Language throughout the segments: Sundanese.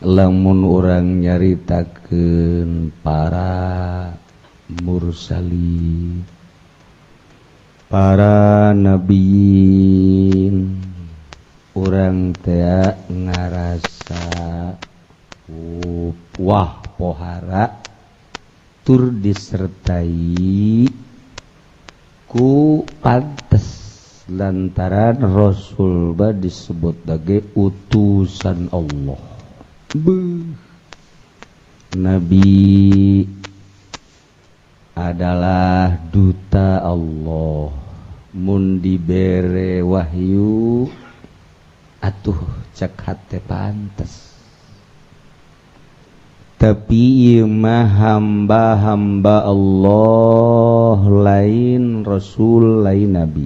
lamun urang nyaritakeun para mursalin, para nabiin, urang teh ngarasa wah pohara tur disertai ku pantes lantaran Rasul ba disebut sebagai utusan Allah. Nabi adalah duta Allah, mun dibere wahyu atuh cek hate pantes. Tapi ieu mah hamba-hamba Allah lain Rasul lain Nabi.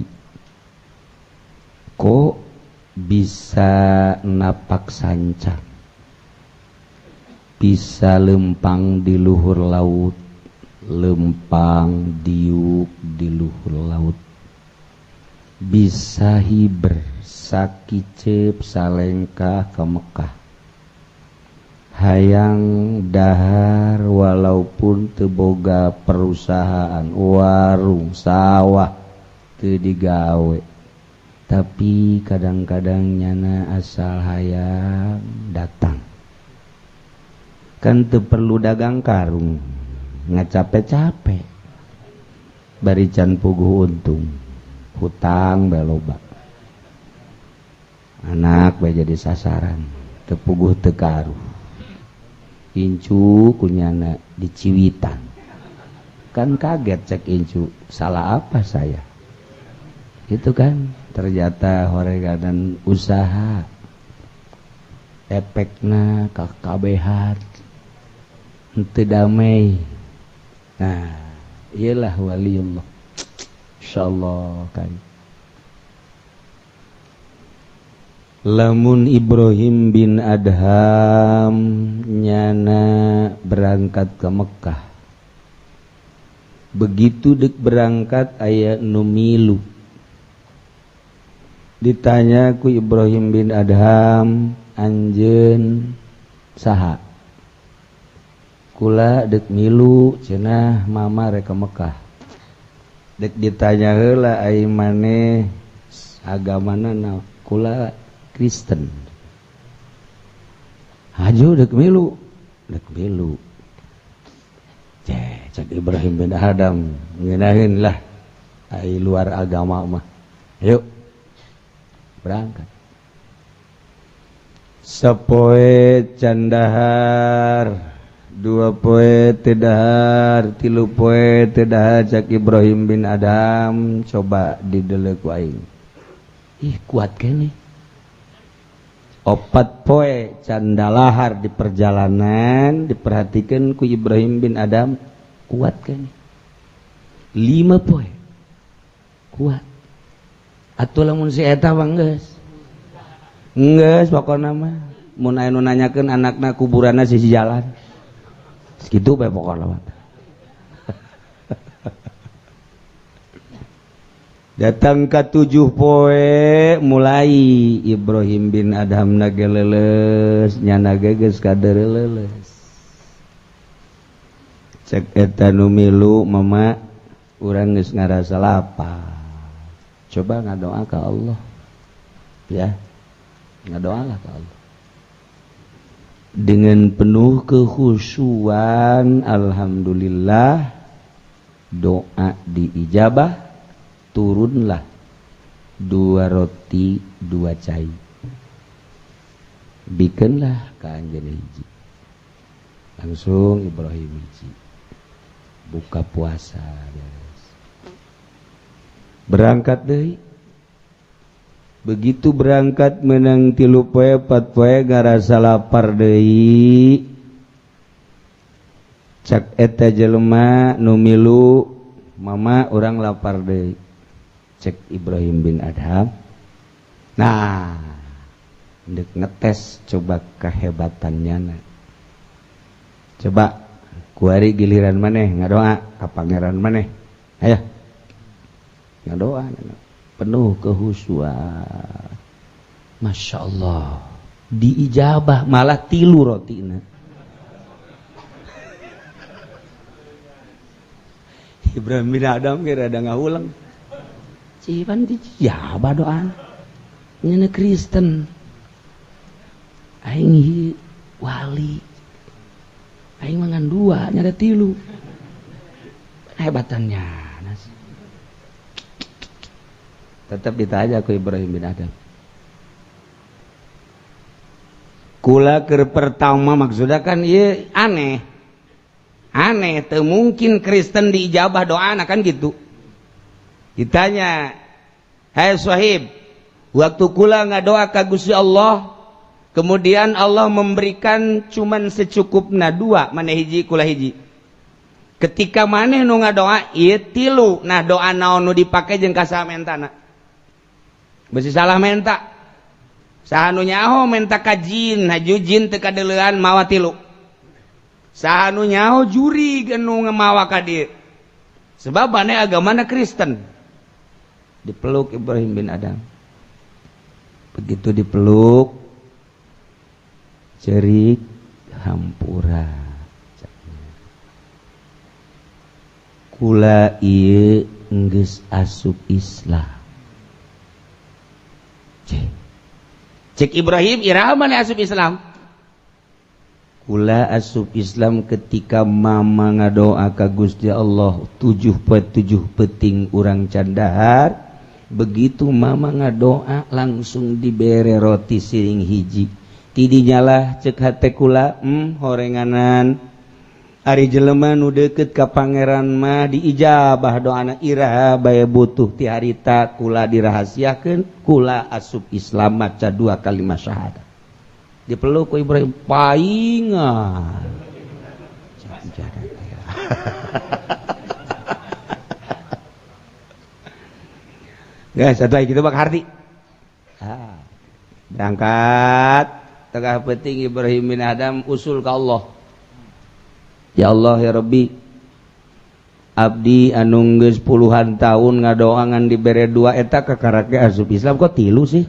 Kok bisa napak sancang, bisa lempang di luhur laut, lempang diuk di luhur laut, bisa hiber sakicep salengkah ke Mekah, hayang dahar walaupun teu boga perusahaan warung sawah teu digawe, tapi kadang-kadang nyana asal hayang datang. Kan teu perlu dagang karung, ngacape-cape, bari can puguh untung, hutang bae loba, anak bae jadi sasaran, teu puguh teu karuh, incu kunyana diciwitan, kan kaget cek incu, salah apa saya? Itu kan ternyata horeganan usaha, efekna kakabehan henteu damai. Nah, iyalah waliullah. Insyaallah kan. Lamun Ibrahim bin Adham nyana berangkat ke Mekah. Begitu dek berangkat aya nu milu. Ditanya ku Ibrahim bin Adham, anjeun saha? Kula dek milu cenah mama rek ke Mekah. Dek ditanya heula ai maneh agamana naon? Kula Kristen. Haju dek milu, dek milu. Cek Ibrahim bin Adham ngeunaheun lah ai luar agama mah. Yuk berangkat. Sapoe can dahar, dua poe teu dahar, tilu poe teu dahar, cak Ibrahim bin Adham, coba dideleu ku aing. Ih kuat keneh. Opat poe can dalahar di perjalanan, diperhatikan ku Ibrahim bin Adham, kuat keneh. 5 poe kuat. Atuh lamun si eta mah geus pokona mah mun aya nu nanyakeun anakna kuburanna sisi jalan. Segitu bae pokona mah. Datang ka 7 poe mulai Ibrahim bin Adham nage leuleus, nyana geus kader leuleus. Cek eta nu milu mama urang geus ngarasa lapar. Coba ngadoa ke Allah. Ya. Ngadoalah ke Allah. Dengan penuh kekhusyuan, alhamdulillah doa diijabah, turunlah 2 roti 2 cai. Bikenlah ka anjeun hiji. Langsung Ibrahim hiji. Buka puasa beres. Berangkat deui. Begitu berangkat menang 3 poe 4 poe ngarasa lapar deui. Cak eta jelema nu milu, mama urang lapar deui. Cek Ibrahim bin Adham. Nah, ndek ngetes coba kehebatannya. Coba kuari giliran maneh ngadoa ka pangeran maneh. Aya. Ngadoa penuh kehusuan. Masya Allah. diijabah malah 3 rotina. Ibrahim bin Adam kira ada ngaulang cipan dijabah doa nyana Kristen aing wali aing mangan 2 nyada 3 hebatannya tetap ditanya ku Ibrahim bin Adam kula keur pertama maksudnya kan ieu aneh teu mungkin Kristen diijabah doana kan gitu. Ditanya, "Hai sahib, waktu kula ngadoa ka Gusti Allah, kemudian Allah memberikan cuman secukupna 2, maneh hiji kula hiji. Ketika maneh nu ngadoa ieu 3, nah doa naon nu dipake jeung kasaha mentana?" Beusi salah menta. Saha nu nyaho menta ka jin, haju jin teu kadeulean mawa 3. Saha nu nyaho juri anu ngemawa ka dieu. Sebab maneh agamana Kristen. Dipeluk Ibrahim bin Adam. Begitu dipeluk cerik hampura. Kula ieu geus asup Islam. Cek Ibrahim iraha maneh asup Islam? Kula asup Islam ketika mama ngadoa ka Gusti Allah 7 peting urang candahar. Begitu mama ngadoa langsung dibere roti siring hiji. Tidinyalah cek hate kula horenganan ari jelema nu deukeut ka pangeran mah diijabah doana iraha bae butuh ti harita kula dirahasiakeun kula asup Islam maca 2 kalimat syahadat. Dipeluk ku Ibrahim paingan. Guys, satu lagi kita bak harti. Berangkat tengah peting Ibrahim bin Adam usul ke Allah. Ya Allah ya Rabbi, abdi anu geus puluhan tahun ngadoa ngan dibere 2 eta kakarake asup Islam kok 3 sih?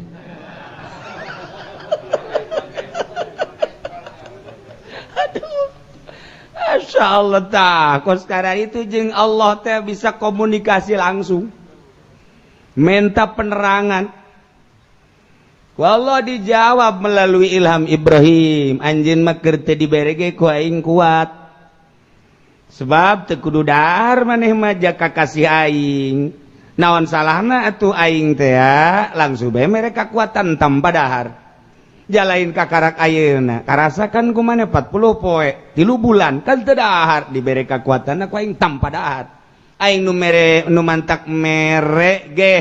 Masya Allah tak, kok sekarang itu jeung Allah teh bisa komunikasi langsung, minta penerangan. Wallah dijawab melalui ilham Ibrahim, anjeun mah keur teu dibere ge ku aing kuat. Sebab teu kudu dahar maneh mah jaka kasih aing. Naon salahna atuh aing teh ya, langsung bae mere kakuatan tanpa dahar. Jalain kakarak ayeuna karasakan ku maneh 40 poe 3 bulan kan teu dahar dibere kakuatan ku aing tanpa dahar aing nu mere nu mantak mere ge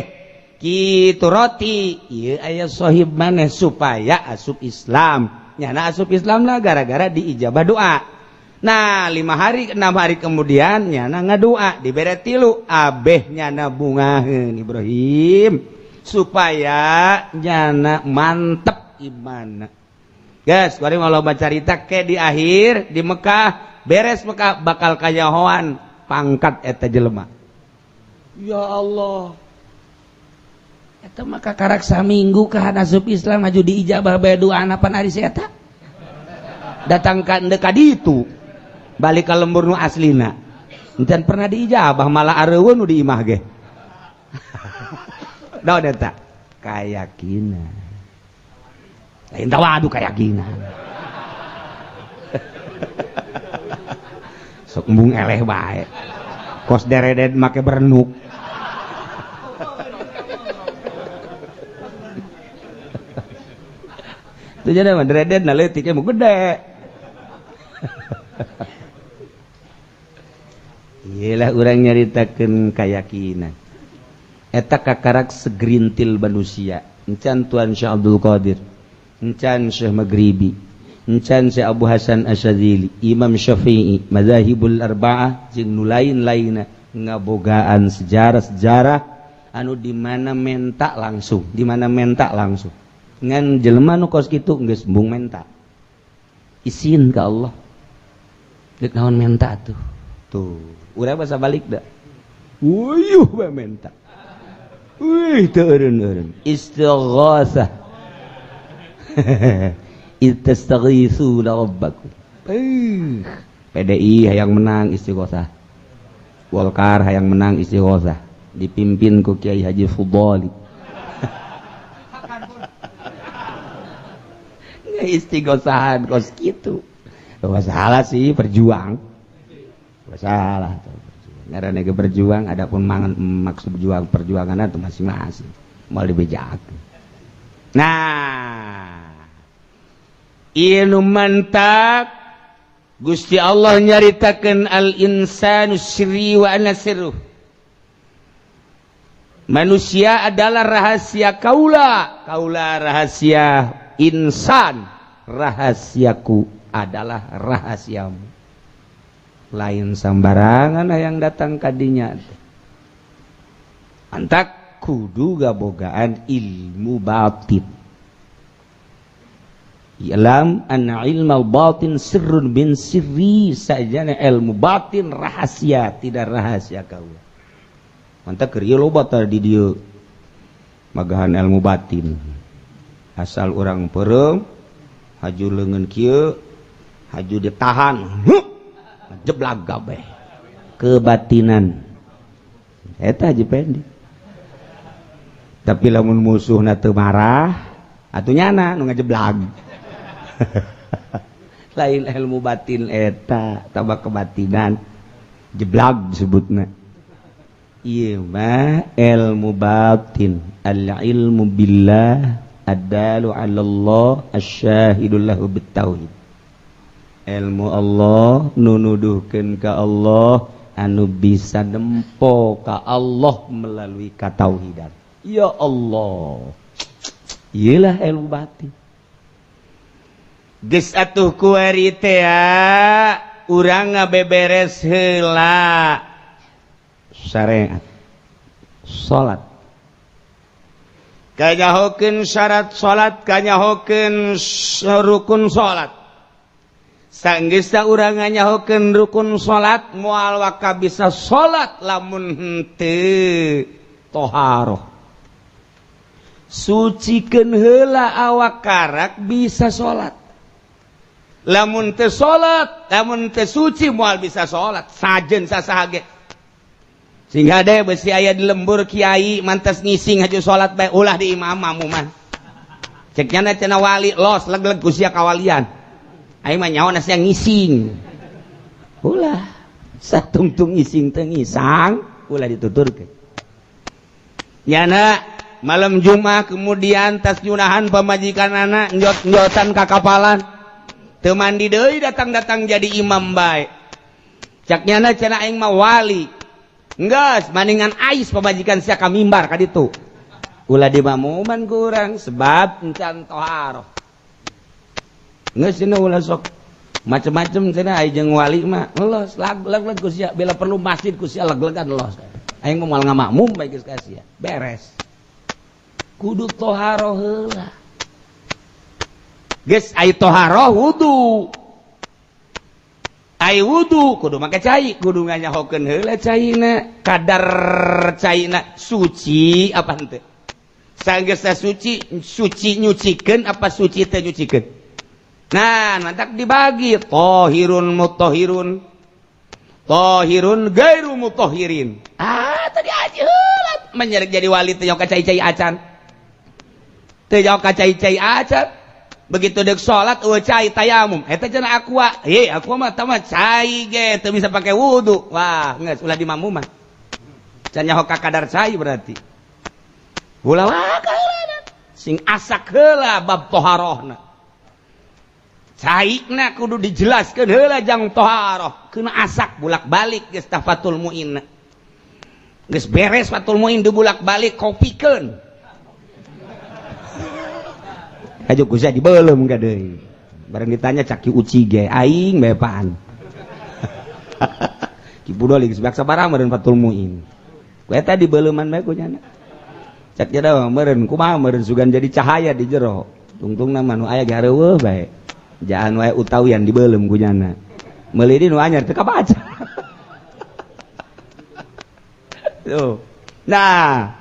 kitu roti ieu aya sahib maneh supaya asup Islam nyana asup Islam lah gara-gara diijabah doa. Nah 5 hari 6 hari kemudian nyana ngadoa dibere 3 abeh nyana bungaheun Ibrahim supaya nyana mantep iman. Guys, kemarin kalau baca cerita ke di akhir di Mekah, beres Mekah bakal kayahoan pangkat eta jelema. Ya Allah. Eta mah kakarak saminggu ka asup Islam maju diijabah bae doana pan ari eta. Datang ka endeu ka ditu. Balik ka lembur nu aslina. Encan pernah diijabah malah areuweun nu di imah ge. Daon eta kayakinan. Lain tawadu keyakinan. Sok embung eleh bae. Kos deredet make berenuk. Itu jadi mah deredet na leutiknya mah gede. Iyalah urang nyaritakeun keyakinan. Eta kakarak segerintil manusia. Encan Tuan Syekh Abdul Qadir. Encan Syekh Maghribi, encan Syekh Abu Hasan Asyadzili, Imam Syafi'i, Madzhabul Arba'ah jeung nu lain-lainna ngabogaan sejarah-sejarah anu di mana menta langsung, ngan jelema nu kos kitu geus embung menta. Isin ka Allah. Deuk naon menta tuh. Tuh, urang basa balik da. Wuyuh bae menta. Wih, teu eureun-eureun. Istighatsah. Ittastaghitsuna rabbakum. PDI hayang menang istighosah. Golkar hayang menang istighosah. Dipimpin ku Kiai Haji Fudhali. Istighosahan kos gitu. Masalah sih berjuang. Masalah. Ngaranna ge berjuang adapun maksud perjuangan itu masing-masing. Mau dibejakeun. Nah, ieu mantak Gusti Allah nyaritakeun al-insanu sirri wa ana sirruh. Manusia adalah rahasia kaula rahasia insan, rahasiaku adalah rahasiamu. Lain sambarangan yang datang kadinya. Antak kudu gabogaan ilmu batin. Ilam anna ilmal batin sirrun bin sirri, sajana ilmu batin rahasia, tidak rahasia kaula. Antak keur ieu loba tadi dieu magahan ilmu batin. Asal orang perem haju leungeun kieu haju ditahan jeblag kabeh kebatinan eta aja pendek. Tapi lamun musuhna teu marah atuh nyana nu ngajeblag. Lain ilmu batin eta tambah kebatinan jeblag disebutna. Ieu mah ilmu batin, al ilmu billah ad-dalu 'ala Allah asy-syahidul lahu bit-tauhid. Ilmu Allah nunuduhkeun ka Allah anu bisa nempo ka Allah melalui katauhidan. Ya Allah. Iyalah ilmu batin. Geus atuh kuari teh urang ngabeberes heula syariat salat. Kanyahokeun syarat salat, kanyahokeun rukun salat. Sanggeusna urang nganyahokeun rukun salat moal waka bisa salat lamun henteu toharoh. Sucikeun heula awak karak bisa salat. Lamun teu salat, lamun teu suci moal bisa salat. Sajen sasaha ge. Sehingga ada besi aya di lembur kiai mantas ngising haju salat bae ulah di imam mamuman. Ceknya cenah wali los leg-leg ku sia kawalian. Aing mah nyaona sia ngising. Ulah satungtung ngising teu ngisang ulah dituturkeun. Nyana malam Jumat kemudian tas nyunahan pamajikanana njot-njotan ka kapalan. Teu mandi deui datang-datang jadi imam bae. Cak nyana cenah aing mah wali. Enggas, maningan ais pemajikan sia ka mimbar ka ditu. Ulah di mamuman kurang sebab encan toharoh. Enggas cenah ulah sok macem-macem cenah ai jeung wali mah los leg-leg ku sia bila perlu masjid ku sia leg-legan los. Aing moal ngamakmum bae geus ka sia. Beres. Kudu toharoh heula. Geus ai toharoh wudu. Ai wudu kudu make cai, kudu nganyahokeun heula caina, kadar caina suci apa henteu. Sanggeusna suci nyucikeun apa suci teh nyucikeun. Nah, nantak dibagi tahirun mutahhirun. Tahirun gairu mutahhirin. Tadi aja heula menyerek jadi wali teh nyaho ka cai-cai acan. Teh nyaho ka cai-cai acan. Begitu dek sholat cai tayamum eta cenah aqua aqua mah tama cai ge teu bisa pakai wudu. Wah geus ulah di mamuman can nyaho ka kadar cai berarti ulah wae sing asak heula bab toharohna caina kudu dijelaskeun heula jang toharoh keuna asak bulak-balik geus tah fatul muin geus beres fatul muin dibulak-balik kopikeun aja kusia dibelem ka deui. Bareng ditanya caki uci ge aing bae paan. Ki budol geus baksa barang meureun fatul muin. Ku eta dibeuleman bae ku nyana. Cak nya meureun kumaha meureun sugan jadi cahaya di jero. Tungtungna mah nu aya ge hareueuh bae. Jaan wae utawian dibeulem ku nyana. Meuli di nu anyar teu kabaca. Tuh. Nah,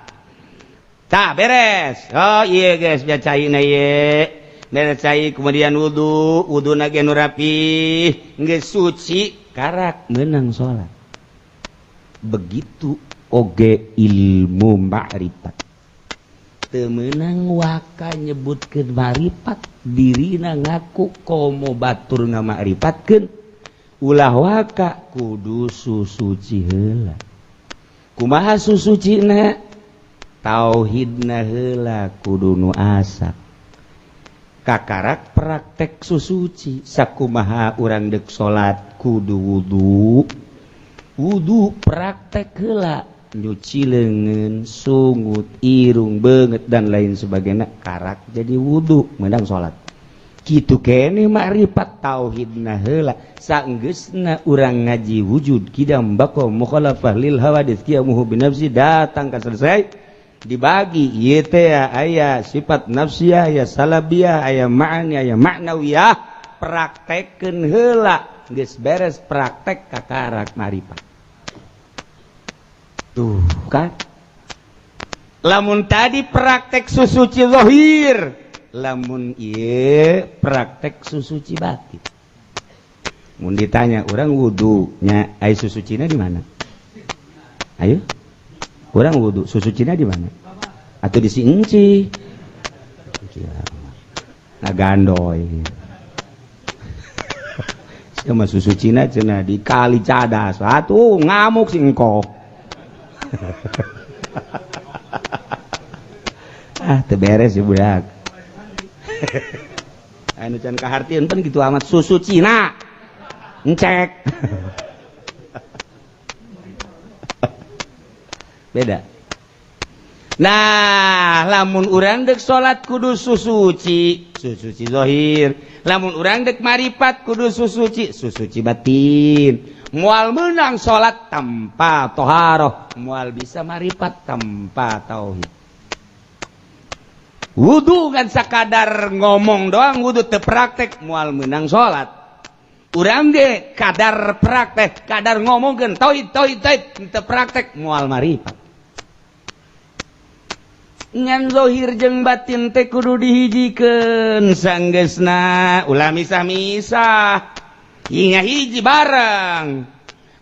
tah beres. Oh iya guys, ya caina ye. kemudian wudhu nage nu rapih geus suci karak menang salat. Begitu oge ilmu ma'rifat teu meunang waka nyebutkeun ma'rifat dirina ngaku komo batur ngama'rifatkeun ulah waka kudu susuci heula. Kumaha susucina? Tauhidna heula kudu nu asap. Kakarak praktek susuci sakumaha urang dek salat kudu wudu praktek heula nyuci leungeun sungut irung beungeut dan lain sebagainya karak jadi wudu meunang salat kitu keneh ma'rifat tauhidna heula saenggeusna urang ngaji wujud kidam baqo mukhalafah lil hawadits qiyamuhu binafsi datang ka selesai dibagi ieu teh aya sifat nafsiyah aya salabiyah aya ma'ani aya ma'nawiyah praktekkeun heula geus beres praktek kakarak ma'rifat tuh kan lamun tadi praktek susuci zahir lamun ieu praktek susuci batin mun ditanya urang wudunya ai susucina di mana ayo urang wudu susucina di mana atau di si enci ngagandoy sama susucina cenah di kali cadas atuh ngamuk si engko teu beres ya budak anu can kahartieun pan kitu amat susucina encek beda. Nah, lamun urang dek salat kudu susuci zahir. Lamun urang dek marifat kudu susuci batin. Moal meunang salat tanpa toharoh, moal bisa marifat tanpa tauhid. Wudu kan sakadar ngomong doang, wudu teu praktek moal meunang salat. Urang ge kadar praktek, kadar ngomongkeun tauhid teu praktek moal marifat. Ngan zahir jeung batin teh kudu dihijikeun sanggeusna ulah misah-misah hingga hiji bareng.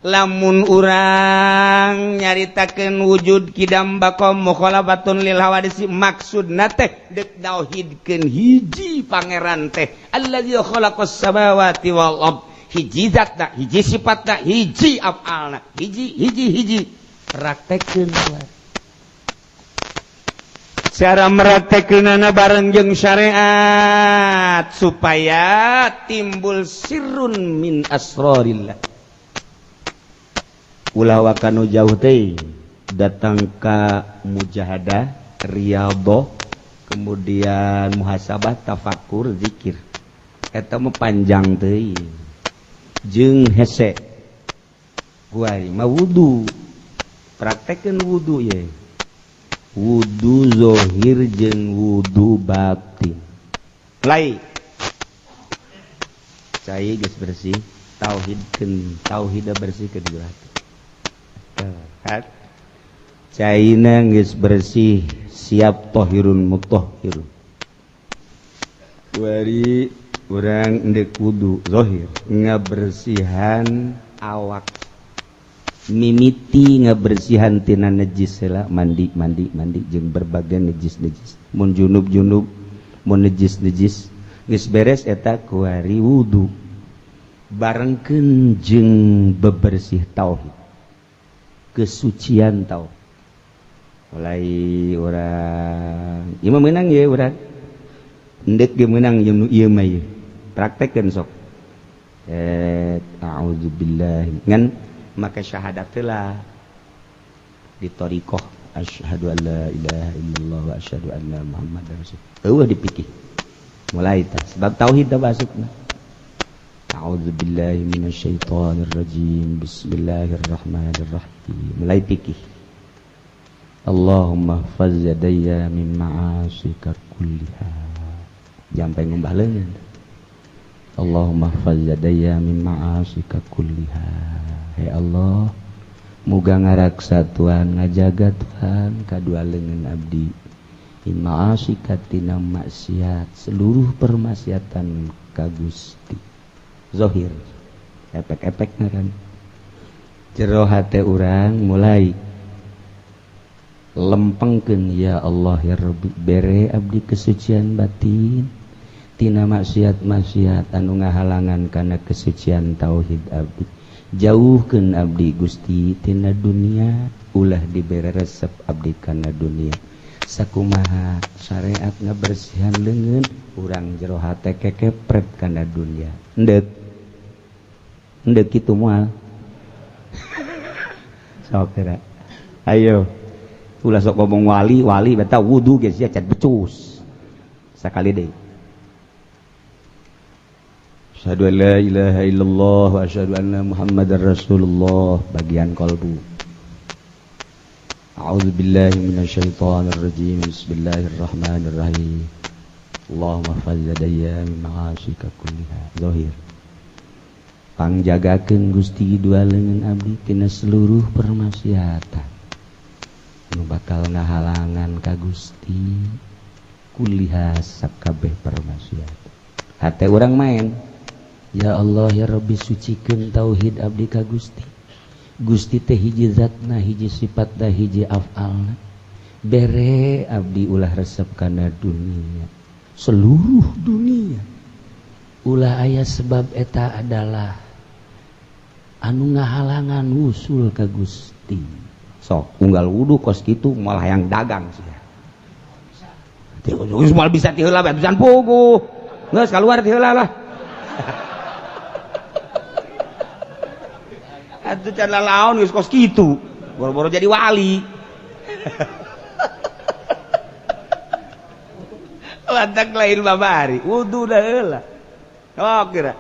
Lamun urang nyaritakeun wujud kidam baqom mukhalafatun lil hawadits maksudna teh deuk tauhidkeun hiji pangeran teh allazi khalaqas samawati wal ard hiji zatna hiji sifatna hiji af'alna hiji praktekkeun cara meraktekeunana bareng jeung syariat supaya timbul sirrun min asrarillah. Ulah wakanu jauh teh datang ka mujahadah, riyadhah, kemudian muhasabah, tafakur, zikir. Eta mah panjang teuing. Jeung hese. Kuari mah wudu. Praktekkeun wudu ye. Wudu zahir jeung wudu batin. Lain. Cai geus bersih, tauhid bersihkeun dulu hati. Caina geus bersih, siap tahirun mutahhirun. Kuari urang endek wudu zahir, ngabersihan awak. Mimiti ngabersihan tina najis heula mandi jeung berbagai najis mun junub mun najis geus beres eta kuari wudu barengkeun jeung bebersih tauhid kesucian tauhid mulai urang ieu meunang ye urang endek ge meunang ieu mah ye praktekkeun sok a'udzubillahi ngan maka syahadat lah di thariqah asyhadu an la ilaha illallah wa asyhadu anna muhammadar rasulullah eueuh dipikir mulai tah sebab tauhid da masukna a'udzubillahi minasyaitonir rajim bismillahirrahmanirrahim mulai pikir Allahumma hfaz yadayya min ma'asika kulliha jampai ngombah leungeun Allahumma hfaz yadayya min ma'asika kulliha. Hai Allah, muga ngaraksa Tuhan, ngajaga Tuhan kadua leungeun abdi ma'asikatina maksiat seluruh permaksiatan ka Gusti zahir efek-efekna kan jero hate urang mulai lempengkeun ya Allah ya Rabbi bere abdi kesucian batin tina maksiat-maksiat anu ngahalangan kana kesucian tauhid abdi jauhkeun abdi Gusti tina dunia ulah dibere resep abdi kana dunia sakumaha syariat ngabersihan leungeun urang jero hate kekepret kana dunia endek kitu moal sok kira ayo ulah sok ngomong wali beta wudu geus sia cat becus sakali deui asyhadu an la ilaha illallah wa asyhadu anna muhammadar rasulullah bagian qalbu a'udzu billahi minasyaitonir rajim bismillahirrahmanirrahim Allahumma fadz yadayya min ma'asika kulliha zahir pangjagakeun Gusti dua leungeun abdi tina seluruh permaksiatan anu bakal ngahalangan ka Gusti kulliha sakabeh permaksiatan hate urang main ya Allah ya Rabbi sucikeun tauhid abdi ka Gusti teh hiji zatna hiji sifatna hiji af'alna bere abdi ulah resep kana dunia seluruh dunia ulah aya sebab eta adalah anu ngahalangan usul ka Gusti sok unggal wudu kos kitu malah yang dagang sia geus moal bisa ti heula bae pisan puguh geus kaluar ti heula lah atuh can lalaon geus kos kitu boro-boro jadi wali lantak lain babari wudu da heula oh kira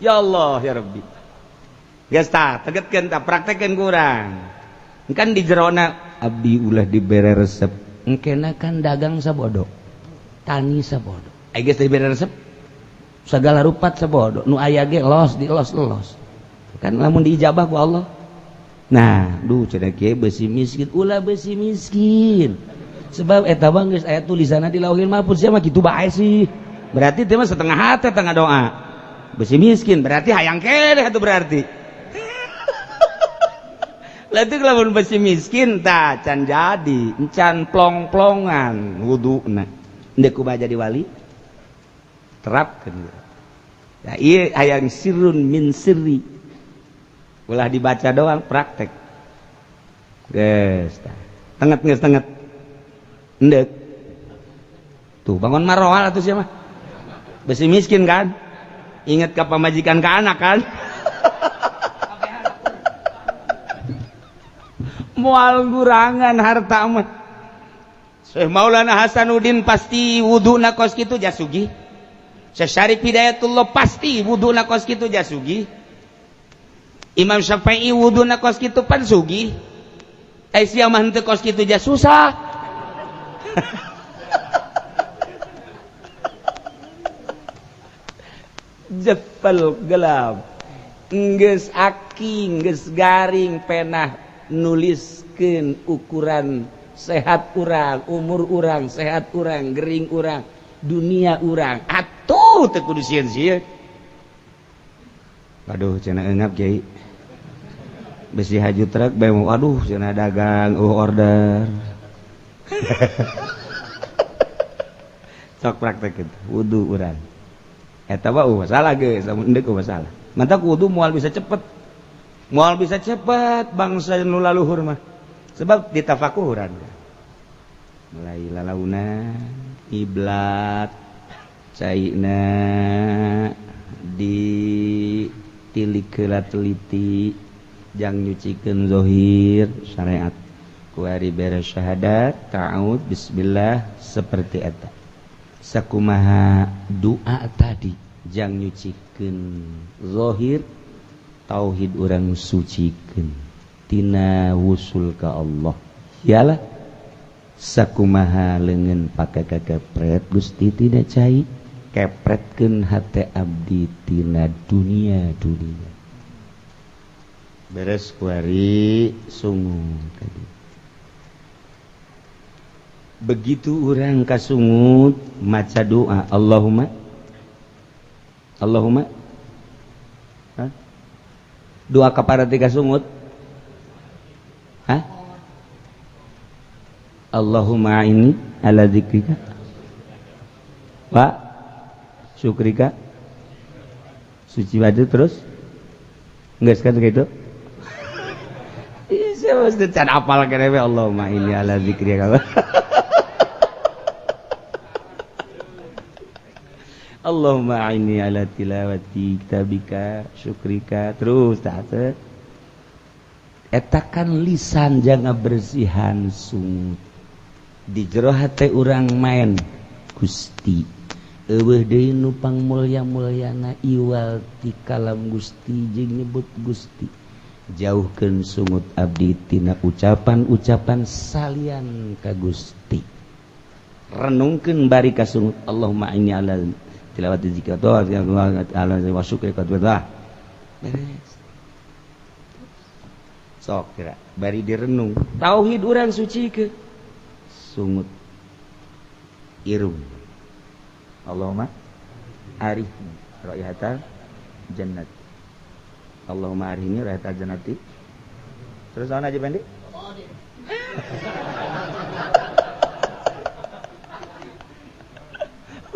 ya Allah ya Rabbi geus tah tegetkeun tah praktekkeun kurang kan di jerona abdi ulah dibere resep engkena kan dagang sabodo tani sabodo aya geus dibere resep sagala rupat sabodo nu aya ge los kan lamun diijabah ku Allah nah duh cenah kieu beusi miskin ulah beusi miskin sebab eta bang geus aya tulisanna di Lauhil Mahfuz sia mah kitu bae sih berarti teh mah setengah hate tengah doa beusi miskin berarti hayang keneh atuh berarti lalu lamun beusi miskin tah can jadi encan plong-plongan wuduna endek kumaha jadi wali terapkeun ya ieu hayang sirrun min sirri ulah dibaca doang praktek geus tah tenget endek tuh bangun maroal atuh sia mah beusi miskin kan inget ka pamajikan ka anak kan moal gurangan harta mah Syekh Maulana Hasanuddin pasti wuduna kos kitu jasugi Syekh Syarif Hidayatullah pasti wuduna kos kitu jasugi Imam Syafi'i wuduna kos kitu pan sugi sia mah henteu kos kitu ja susah jepel gelap geus aki geus garing penah nuliskeun ukuran sehat urang umur urang sehat urang gering urang dunia urang atuh teu kudu sieun-sieun aduh cenah eungap Kiai besi haju truk bae aduh cenah dagang order sok praktek kitu wudu urang eta mah masalah geus lamun endeu masalah mantap wudu moal bisa cepet bangsa nu laluhur mah sebab ditafakuran mulai lalaunan iblat caina di tilik heula teliti jang nyucikeun zahir syariat ku ari beres syahadat ta'awud bismillah seperti eta sakumaha doa tadi jang nyucikeun zahir tauhid urang sucikeun tina wusul ka Allah yalah sakumaha leungeun pake kekepret Gusti tidak cai kepretkeun hate abdi tina dunia beres kuari sungu tadi begitu urang kasungut maca doa Allahumma Hah? Doa kaparati kasungut Hah? Allahumma ini ala dzikrika wa syukrika suci baju terus enggak sekarang gitu iya mesti can apal kene Allahumma ini ala dzikrika Allahumma ini ala tilawati kitabika syukrika terus tak etakan lisan jangan bersihan sungut di jero hate urang main Gusti eueuh deui nu pangmulya-mulyana iwal ti kalam Gusti jeung nyebut Gusti jauhkeun sungut abdi tina ucapan-ucapan salian ka Gusti renungkeun bari ka sungut Allahumma inni ala tilawati zikra ala wa syukri beres sok kira bari direnung tauhid urang suci ke sungut irung Allahumma arihni raihatal jannat Allahumma arihni raihatal jannati terus naon aja Bandi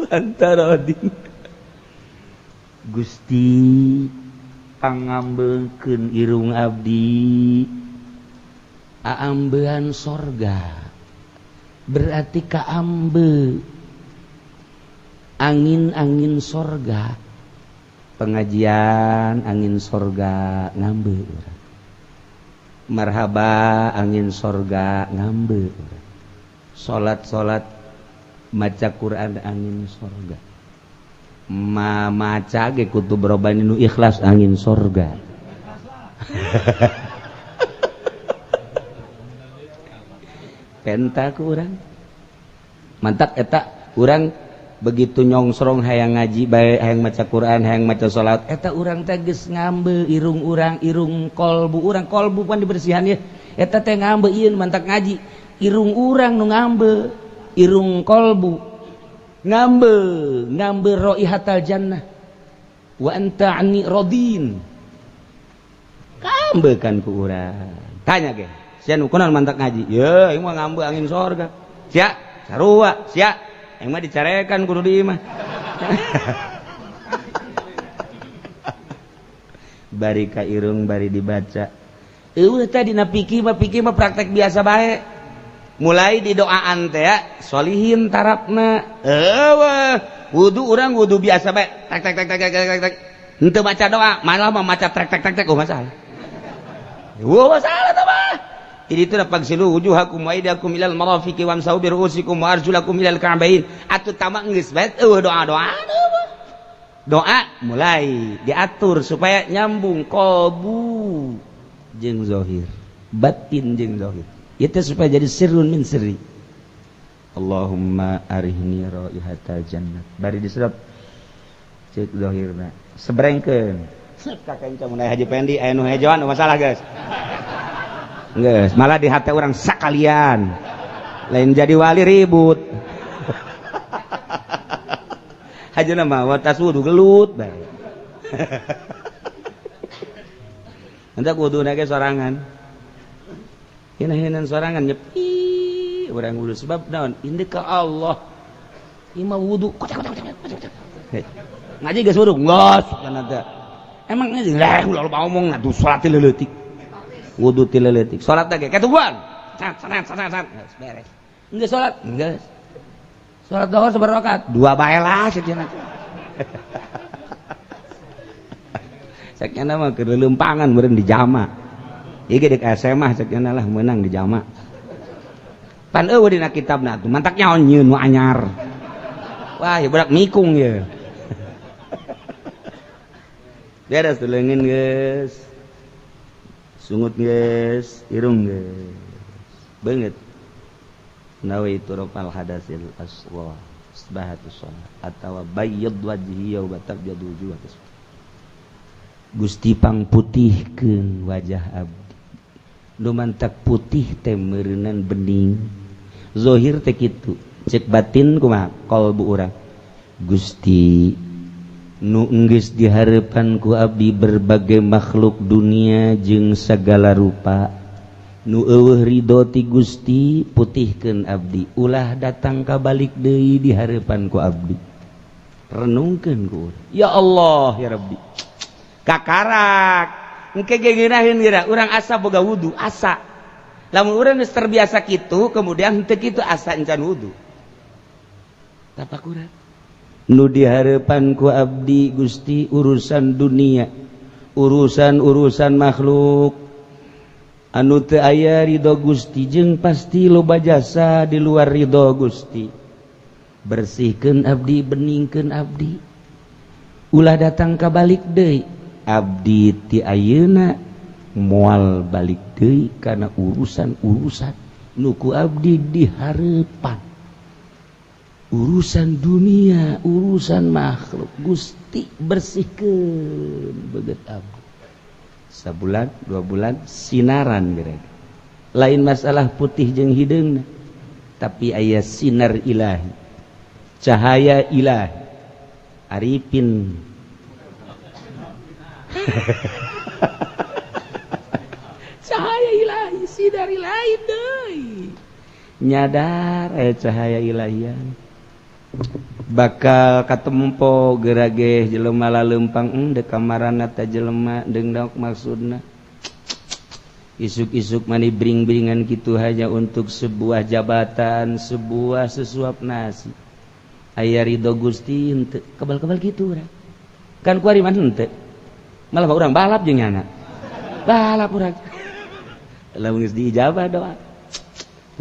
lantarodin Gusti pangambeukeun irung abdi aambean sorga berarti kaambe angin-angin sorga pengajian angin sorga ngambe marhaba angin sorga ngambe salat maca Quran angin sorga maca ge kudu berobani nu ikhlas angin sorga penta ku urang mantap eta urang begitu nyongsrong hayang ngaji bae hayang maca Quran hayang maca salat eta urang teh geus ngambe irung urang irung kolbu urang kolbu pan dibersihan ya eta teh ngambe ieu mantak ngaji irung urang nu ngambe irung kolbu ngambe raihatal jannah wa anta anni radin kambekan ku urang tanya ge sia nu kunaon mantak ngaji ye ieu mah ngambe angin sorga sia sarua sia yang mah dicarekan kudu di imah bari ka irung bari dibaca eueuh teh dina fikih mah praktek biasa bae mulai di doaan teh ya sholihin tarapna eueuh wudu urang wudu biasa bae tek henteu baca doa malah mah maca trek masalah masalah teh mah jadi itu dapat silu wujuhakum wa aydakum ilal marafiqi wamsahu bi ru'usikum wa arjulakum ilal ka'bain atuh tamak geus bae doa mulai diatur supaya nyambung qalbu jeung zahir batin jeung zahir itu supaya jadi sirrun min sirri Allahumma arihni raihatal jannah bari disedot ceuk zahirna sebrengkeun kakek mun haji pendi aya nu hejoan masalah geus geus malah di hati orang sakalian lain jadi wali ribut hajana mah watas wudu gelut bae enta kuduna ge sorangan hina-hinan sorangan nyepi urang wudu sebab naon indeu ka Allah ima wudu ngaji geus wudu ngos kana teh emang ngaji lah ulah ngomong ngadu salat leuletik wudu ti leuletik salat ge ketubuhan sat beres geus salat geus salat zuhur sabaraha rakaat 2 bae lah sajeuna sakeuna mah keur leumpangan meureun di jama ieu ge dek SMA sakeuna lah meunang di jama pan eueuh dina kitabna tuh mantak nyaon nyieun nu anyar wah ya budak mikung ye beres tuh leungin geus sungut geus irung geus beungeut nawaitu rafal hadasil aswa isbahatus shalah atawa bayyad wajhi wa tabyadu wujuh Gusti pangputihkeun wajah abdi nu mantak putih teh meureunan bening zohir teh kitu cek batin kumaha qalbu urang Gusti nu enggeus dihareupan ku abdi berbagai makhluk dunia jeung sagala rupa nu eueuh ridho ti Gusti putihkeun abdi ulah datang ka balik deui di hareupan ku abdi renungkeun ku urang ya Allah ya Rabbi kakarak engke gegeuraheun geura urang asa boga wudu asa lamun urang geus terbiasa kitu kemudian henteu kitu asa encan wudu tapak urang nu dihareupan ku abdi Gusti urusan dunia urusan makhluk anu teu aya ridho Gusti jeung pasti loba jasa di luar ridho Gusti bersihkeun abdi beningkeun abdi ulah datang ka balik deui abdi ti ayeuna moal balik deui kana urusan nu ku abdi dihareupan urusan dunia urusan makhluk Gusti bersihkeun beget abdi sabulan 2 bulan sinaran berarti lain masalah putih jeung hideungna tapi aya sinar ilahi cahaya ilahi arifin cahaya ilahi sinar ilahi deui nyadar aya cahaya ilahian bakal katempo gerage jelema laleumpang dek kamarana ta jelema deungdok maksudna isuk-isuk mani bring-bringan kitu hanya untuk sebuah jabatan sebuah sesuap nasi aya ridho Gusti henteu kebal-kebal kitu urang kan kuari mah henteu malah urang balap jeung nyana balap urang lamun geus diijabah doa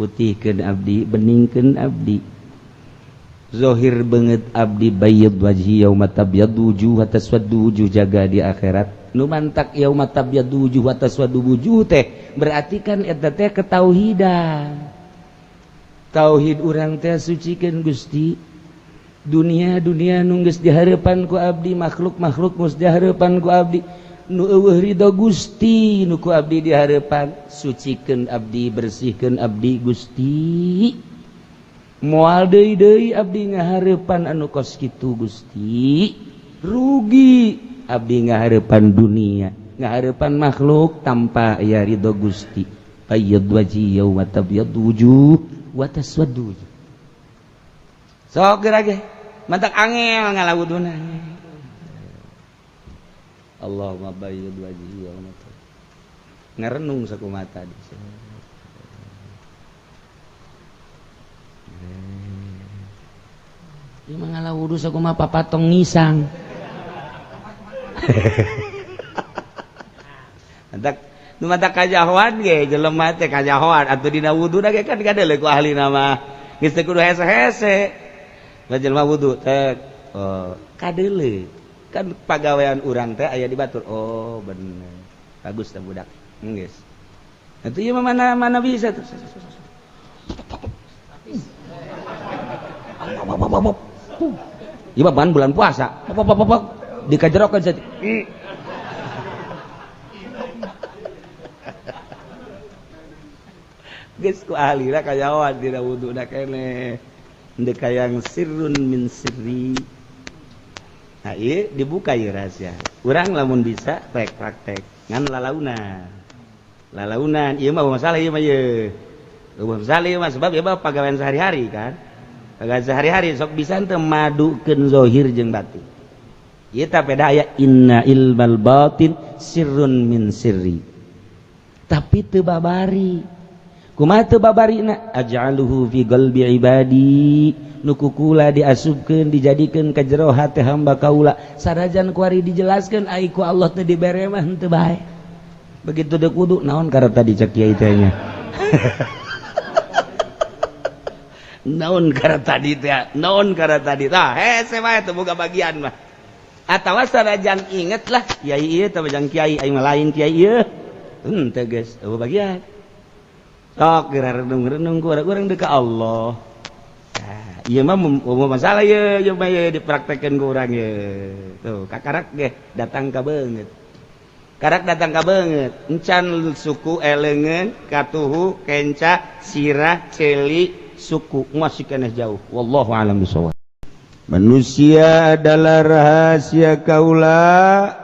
putihkeun abdi beningkeun abdi zohir banget abdi bayyid wajhi yauma tabyaddu wujuh wa taswaddu wujuh jaga di akhirat nu mantak yauma tabyaddu wujuh wa taswaddu wujuh teh berarti kan eta teh ketauhidan tauhid urang teh sucikeun Gusti dunia nu geus dihareupan ku abdi makhluk geus dihareupan ku abdi nu eueuh ridho Gusti nu ku abdi dihareupan sucikeun abdi bersihkeun abdi Gusti moal deui abdi ngahareupan anu kos kitu Gusti rugi abdi ngahareupan dunia ngahareupan makhluk tanpa aya ridho Gusti bayyid wajhi yauma tabyaddu wujuh wa taswaddu wujuh sok gerage mantak angel ngalawuduna Allahumma bayyid wajhi yauma ngarenung sakumaha tadi ieu mah ngalawudu sakumaha papatong ngisang mantak kajahoan ge jelema teh kajahoan atuh dina wuduna ge kan kadele ku ahli nama geus teu kudu hese-hese da jelema wudu teh kadele kan pagawean urang teh aya di batur oh bener bagus teh budak geus atuh ieu mah mana bisa tuh ieu mah bulan puasa dikajerokeun saja geus ku ahlina kajawan dina wuduna keneh endeu kayang sirrun min sirri nah ieu dibuka ieu rahasia urang lamun bisa rek praktek ngan lalaunan ieu mah masalah ieu mah masalah ieu mah sebab ieu mah pagawean sehari-hari kan pagawean sehari-hari sok bisa teu madukeun zahir jeung batin ieu teh beda aya inna ilmal batin sirrun min sirri tapi teu babari kumaha teu babarina aj'aluhu fi qalbi ibadi nu kukula diasupkeun dijadikeun ka jero hate hamba kaula sarajan kuari dijelaskeun ai ku Allah teh dibere mah henteu bae begitu deuk wudu naon karep tadi cek kiai teh nya naon karep tadi tah hese bae teu boga bagian mah atawa sarajan inget lah kiai ieu teh bajang kiai ai mah lain kiai ieu henteu geus eueuh bagian sok geura renung-renung ku urang deuk ka Allah. Nah, ieu mah masalah ieu mah dipraktekkeun ku urang ieu. Tuh, kakarak ge datang ka beungeut. Karak datang ka beungeut, encan suku eleungeun, katuhu, kenca, sirah, celi, suku masih kena jauh. Wallahu a'lam bishawab. Manusia adalah rahasia kaula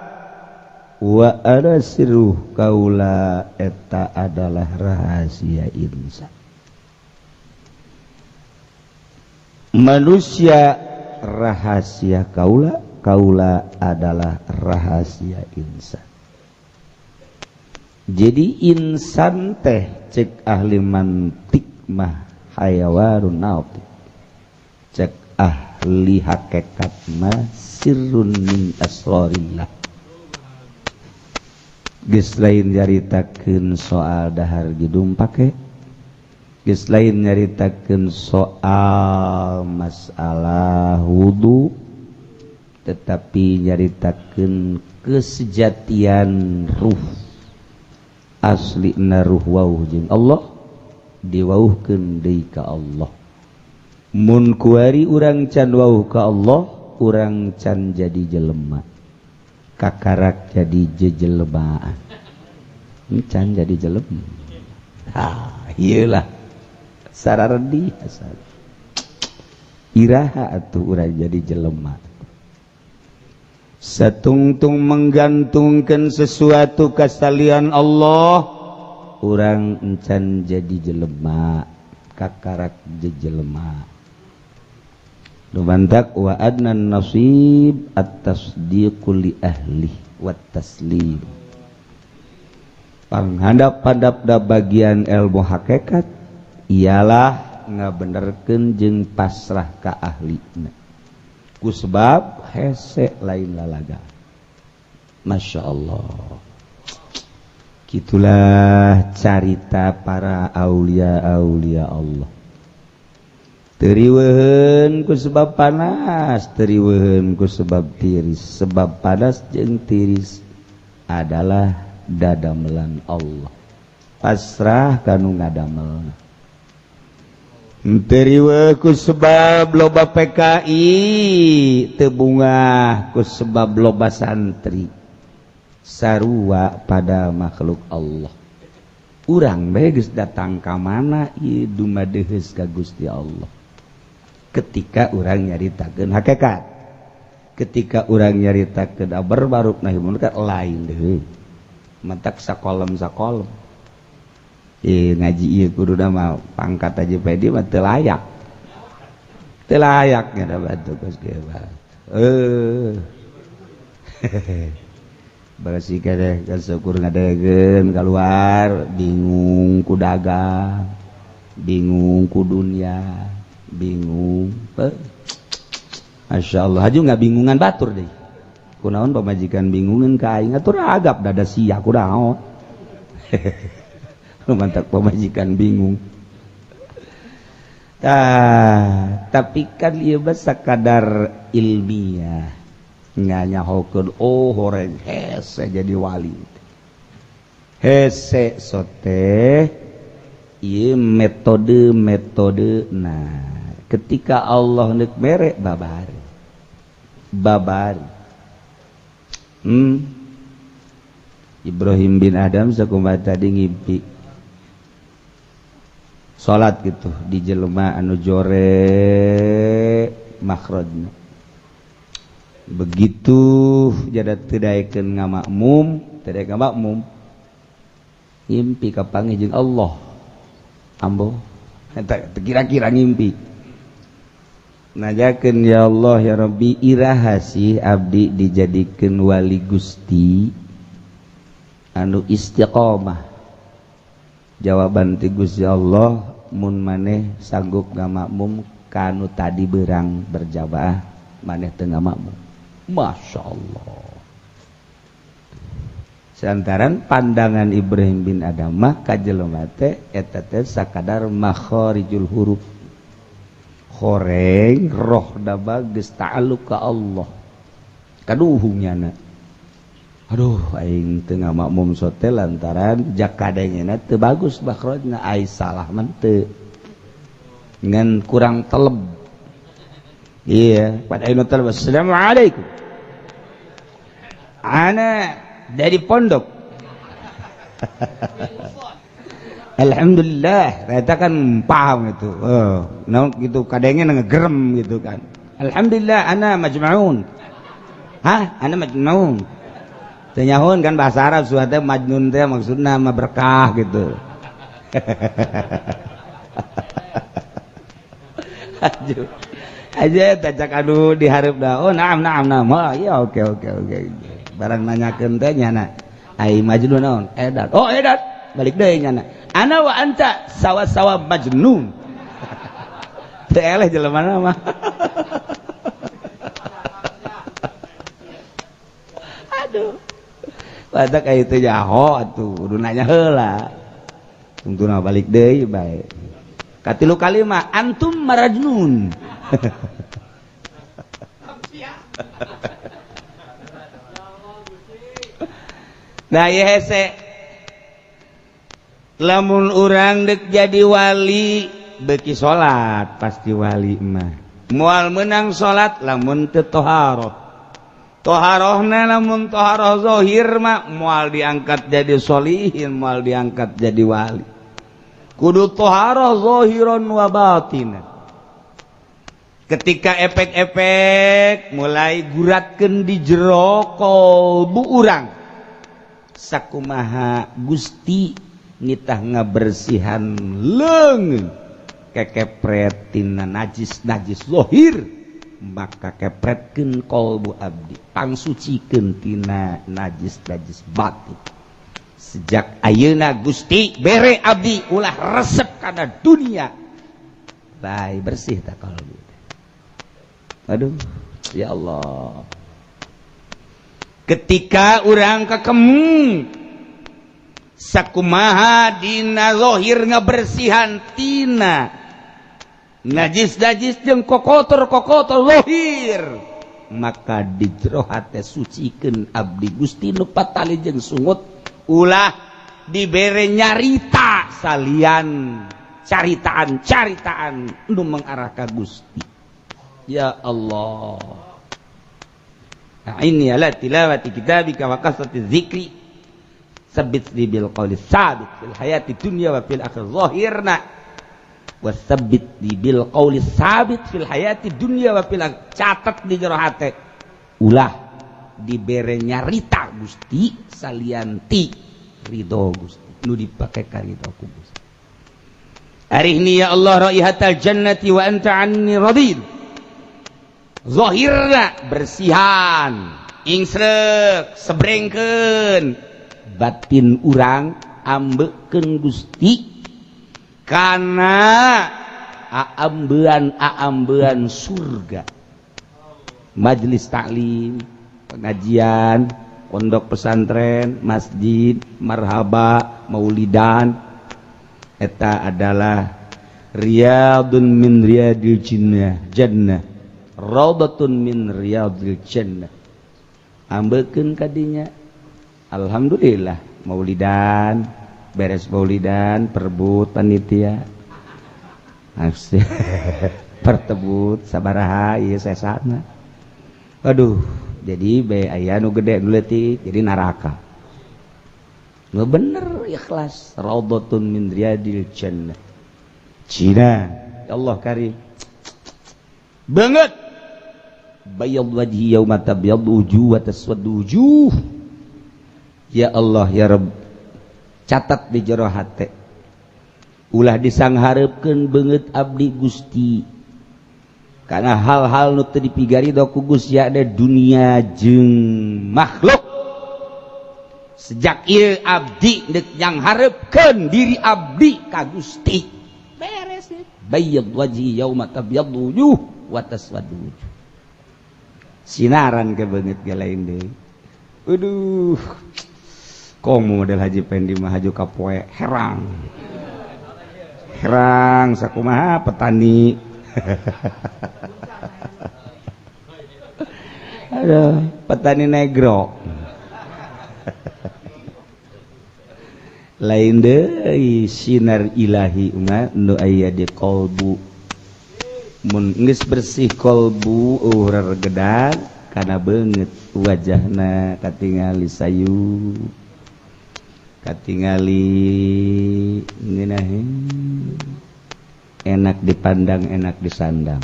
wa arasiruh kaula eta adalah rahasia insan. Manusia rahasia kaula, kaula adalah rahasia insan. Jadi insan teh cek ahli mantik mah hayawanun nautiq, cek ahli hakikat mah sirrun min asrarillah. Geus lain nyaritakeun soal dahar gidung pake, geus lain nyaritakeun soal masalah wudu, tetapi nyaritakeun kesejatian ruh aslina ruh wauh jeung Allah diwauhkeun deui ka Allah. Mun kuari urang can wauh ka Allah, urang can jadi jelema, kakarak jadi jejelebaan, can jadi jelema. Iyalah sararedi asal iraha atuh urang jadi jelema. Satungtung menggantungkan sesuatu kasalian Allah, urang encan jadi jelema, kakarak jejelema. Numantak wa adnan nasib at-tasdiqu li ahli wat taslim. Panghandap-handap da bagian ilmu hakikat ialah ngabenerkeun jeung pasrah ka ahlina. Ku sebab hese lain lalaga. Masya Allah. Gitulah carita para aulia-aulia Allah. Teriweuheun ku sebab panas, teriweuheun ku sebab tiris. Sebab panas jeung tiris adalah dadamelan Allah. Pasrah kanu ngadamelna. Teriweuh ku sebab loba PKI, teu bungah ku sebab loba santri. Sarua pada makhluk Allah. Urang bae geus datang ka mana ieu dumadeheus ka Gusti Allah. Ketika urang nyaritakeun hakikat, ketika urang nyaritakeun abar baruk nahi munkar lain deui. Mentak sakolom-sakolom. Ngaji ieu kuduna mah pangkat aja pedi mah teu layak. Teu layak nya da batu geus kieu mah. Barasi kadeh syukur ngadegeun keluar bingung ku dagang, bingung ku dunia, bingung. Masya Allah, haju nggak bingungan batur deh. Kunaon pamajikan bingungan ka aing atur agap dada sia kunaon. Mantap pamajikan bingung. Tapi kan ieu sakadar ilmiah. Nganyahokeun horeng hese jadi wali. Hese sote ieu metode. Nah, ketika Allah neuk mere babari. Ibrahim bin Adam sakumaha tadi ngimpi salat gitu di jelema anu jore makhrajna. Begitu jada teu daekeun ngamakmum, ngimpi kapanggih jeung Allah. Ambo eta kira-kira ngimpi. Najakeun ya Allah ya Rabbi iraha sih abdi dijadikeun wali Gusti anu istiqomah. Jawaban ti Gusti Allah, mun maneh sanggup ngamakmum kanu tadi beurang berjamaah maneh teu ngamakmum. Masya Allah. Seantaran pandangan Ibrahim bin Adam mah ka jelema teh eta teh sakadar makharijul huruf. Horeng roh da bageus ta'alluq ka Allah. Kaduhungnyana. Aduh aing teu ngamakmum sote lantaran jakadengna teu bagus bakhrajna, ai salah mah teu. Ngan kurang teleb. Iya, pada ayeuna teh assalamualaikum. Ana dari pondok. Alhamdulillah eta kan paham itu naon gitu kadenge ngegerem gitu kan alhamdulillah ana majnun ana majnun teu nyahoun kan bahasa Arab suatu majnun teh maksudna mah berkah gitu aja tacak anu dihareup da oh naam oh iya oke barang nanyakeun teh nyana ai majnun naon edat oh edat balik deui nyana ana wa anta sawa-sawa majnun teu eleh jelemana mah aduh badak aya teu jaho atuh kudu nanya heula tungtuna balik deui bae katilu kalimat antum marajnun nah ieu hese lamun urang dek jadi wali beki salat pasti wali mah moal menang salat lamun teu toharohna lamun toharoh zahir mah moal diangkat jadi sholihin moal diangkat jadi wali kudu toharoh zahiron wa batinan ketika efek-efek mulai guratkeun di jero kalbu urang sakumaha Gusti nitah ngabersihan leungeun kekepret tina najis zahir maka kepretkeun kalbu abdi pangsucikeun tina najis batin sejak ayeuna Gusti bere abdi ulah resep kana dunia bae bersih ta kalbu aduh ya Allah ketika urang kakemu sakumaha dina zahir ngabersihan tina najis jeung kokotor zahir maka di jero hate sucikeun abdi Gusti nu patali jeung sungut ulah dibere nyarita salian caritaan nu mengarah ka Gusti ya Allah ini ala tilawati kitabika wa kasrati dzikri sabit bil qawli sabit fil hayati dunya wa fil akhir zahirna wasabit bil qawli sabit fil hayati dunya wa fil catat di jero hate ulah dibere nyarita Gusti salianti ridho Gusti nu dipake ka ridho ku Gusti arihni ya Allah raihatal jannati wa anta anni radid zahirna bersihan ingsrek sebrengkeun batin urang ambekeun Gusti kana aambean surga majelis taklim pengajian pondok pesantren masjid marhaba maulidan eta adalah riyadun min riyadil jannah raudatun min riyadil jannah ambekeun kadinya alhamdulillah maulidan beres maulidan perbut panitia pertebut sabaraha ieu sesana aduh jadi bae aya nu gede nu leutik jadi neraka nu bener ikhlas raudatun min riyadil jannah cina ya Allah karim banget bayad wajhi yauma tabyaddu wujuh wa taswaddu wujuh ya Allah ya Rabb catat di jero hate ulah disangharepkeun beungeut abdi Gusti karena hal-hal nu teu dipigari da ku Gusti ada dunia jeung makhluk sejak ieu abdi deuk nyangharepkeun diri abdi ka Gusti beres bayyad wajhi yauma tabyaddu wujuh wa taswaddu wujuh sinaran ke beungeut ge lain deui aduh komo model Haji Pendi mah haju kapoe herang sakumaha petani aduh petani negro lain deui sinar ilahi mah nu aya di qalbu mun geus bersih qalbu reregedan kana beungeut wajahna katingali sayu katingali enak dipandang enak disandang.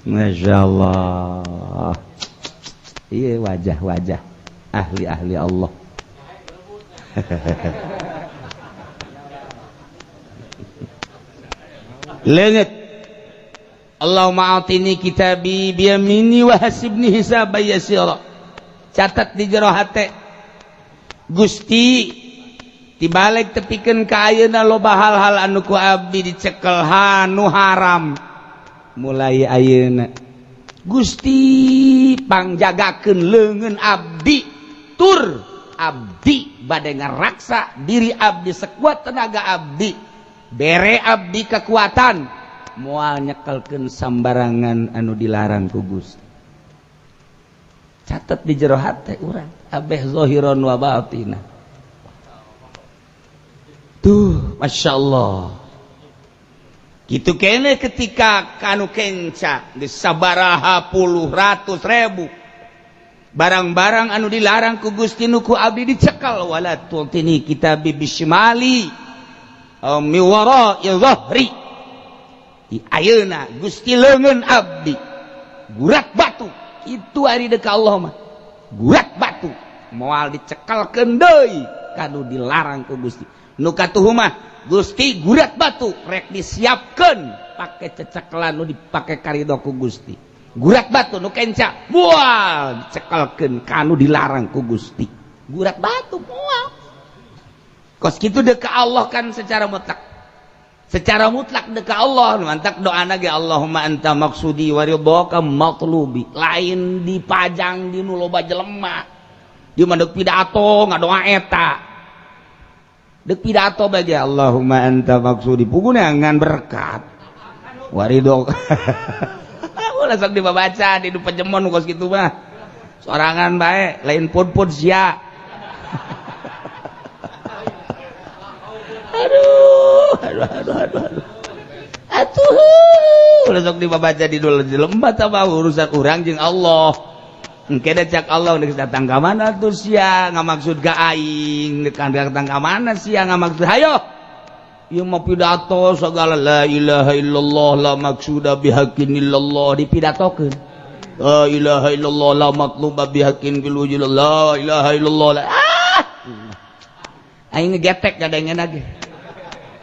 Masya Allah. Iya wajah-wajah ahli-ahli Allah. Leungit Allahumma atini kitabi biyamini wa hasibni hisaban yasira. Catat di jero hate Gusti tibalik tepikeun ka ayeuna loba hal-hal anu ku abdi dicekel hanu haram mulai ayeuna. Gusti pangjagakeun leungeun abdi tur abdi bade ngaraksa diri abdi sekuat tenaga abdi bere abdi kekuatan moal nyekelkeun sambarangan anu dilarang ku Gusti. Catat di jero hate urang abeh zahiron wa batina. Tuh Masya Allah gitu kene ketika kanu kenca di sabaraha puluh ratus ribu barang-barang anu dilarang ku Gusti nuku abdi dicekal wala tu'tini kitabi bisyimali miwara dhahri. Di ayeuna Gusti leungeun abdi gurat batu itu ari deuk Allah mah gurat batu moal dicekelkeun deui kanu dilarang ku Gusti. Nu katuhu mah Gusti gurat batu rek disiapkeun pake cecekelan nu dipake karidho ku Gusti. Gurat batu nu kenca moal dicekelkeun kanu dilarang ku Gusti. Gurat batu moal. Kos kitu deuk ka Allah kan secara mutlak. Secara mutlak deuk ka Allah mantak doana ge Allahumma anta maksudi wa ridhaka matlubi. Lain dipajang di nu loba jelema. Di mandek pidato ngadoa eta. Dek pidato bagi Allahumma anta maksudi puguna ngan berkat waridho ulah sok dibaca di pejemon kos kitu mah sorangan bae lain pun sia. aduh ulah sok dibaca di dulu lembat apa urusan urang jeung Allah. Engke cak Allah geus datang ka mana tuh sia ngamaksud ka aing deuk datang ka mana sia ngamaksud hayo ieu mah pidato sagala la ilaha illallah la maksuda bihaqqin illallah dipidatokeun la ilaha illallah la matluba bihaqqin bil wujud la ilaha illallah la aing ngegetek gadengeuna ge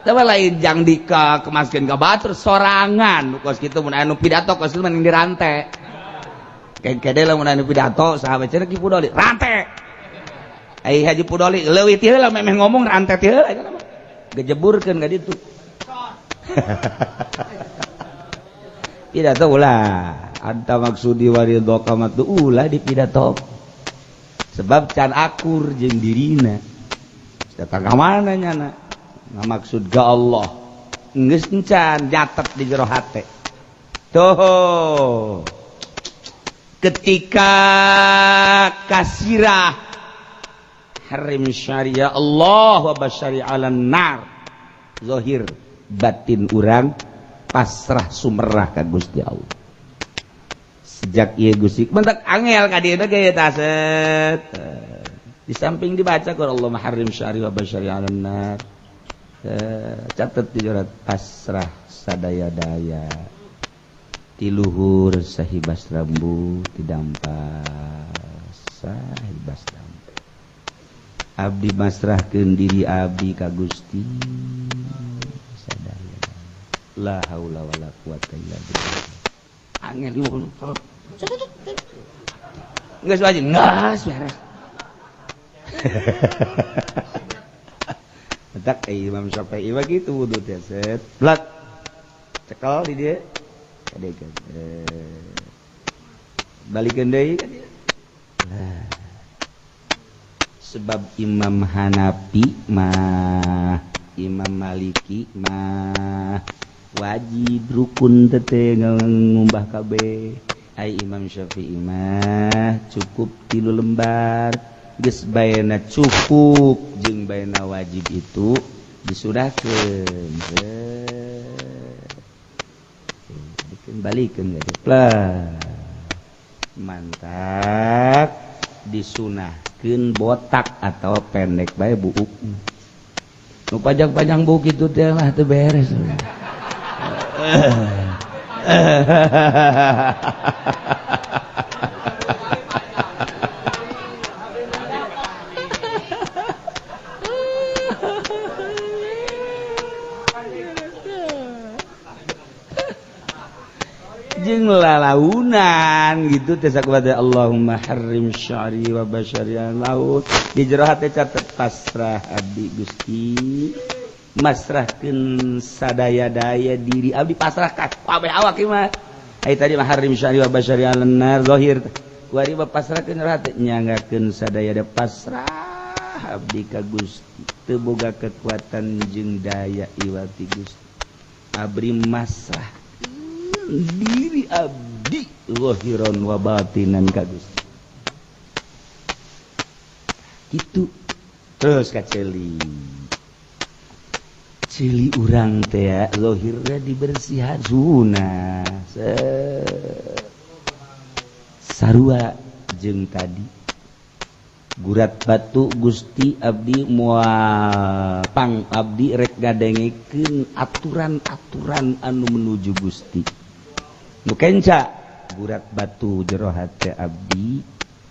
tapi lain jang dika kemaskeun ka batur sorangan kos kitu mun anu pidato kos kitu mending dirante. Kede lamun anu pidato sahabat cenah Ki Pudoli rante. Ai Haji Pudoli leuwih ti heula memeh ngomong rante ti heula kana mah. Gejeburkeun ka ditu. Pidato ulah anta maksudi waridhaka matu ulah dipidato. Sebab can akur jeung dirina. Datang ka mana nyana? Ngamaksud ka Allah. Geus encan nyatet di jero hate. Tuh. Ketika kasirah harim syariah Allah wa basyari alan nar zahir batin urang pasrah sumerah ka Gusti Allah sejak ieu Gusti mentak angel ka dieu ge eta set di samping dibaca ku Allah harim syariah wa basyari alan nar catet di jorat pasrah sadaya-daya tiluhur sahibas rambu tidampas sahibas rambu abdi masrahkeun diri abdi ka Gusti sadaya la haula wala quwata illa billah angel geus wajib geus beres tak Imam Syafi'i begitu wudu teh set blat cekel di dia kadegan balikeun deui ka dia sebab Imam Hanafi mah Imam Maliki mah wajib rukun teh ngumbah kabeh ai Imam Syafi'i mah cukup 3 lembar geus baena cukup jeung baena wajib itu disudahkeun balikeun gak lah mantap disunah keun botak atau pendek bae buuk. Nu panjang-panjang buuk itu teh lah teu beres. Jeung lalaunan gitu teh sakumaha Allahumma harrim sya'ri wa basyari laut di jero hate catet pasrah abdi Gusti masrahkeun sadaya-daya diri abdi pasrah ka kabeh awak ieu mah ai tadi mah harrim sya'ri wa basyari nar zahir kuari pasrahkeun jero hate nyanggakeun sadaya-daya pasrah abdi ka Gusti teu boga kekuatan jeung daya iwati Gusti abri masrah diri abdi zahiran wa batinan ka Gusti kitu terus ka ceuli urang teh ya zahirna dibersihan sunah sarua jeung tadi gurat batu Gusti abdi moal pang abdi rek ngadengekeun aturan-aturan anu menuju Gusti nu kenca gurat batu jero hate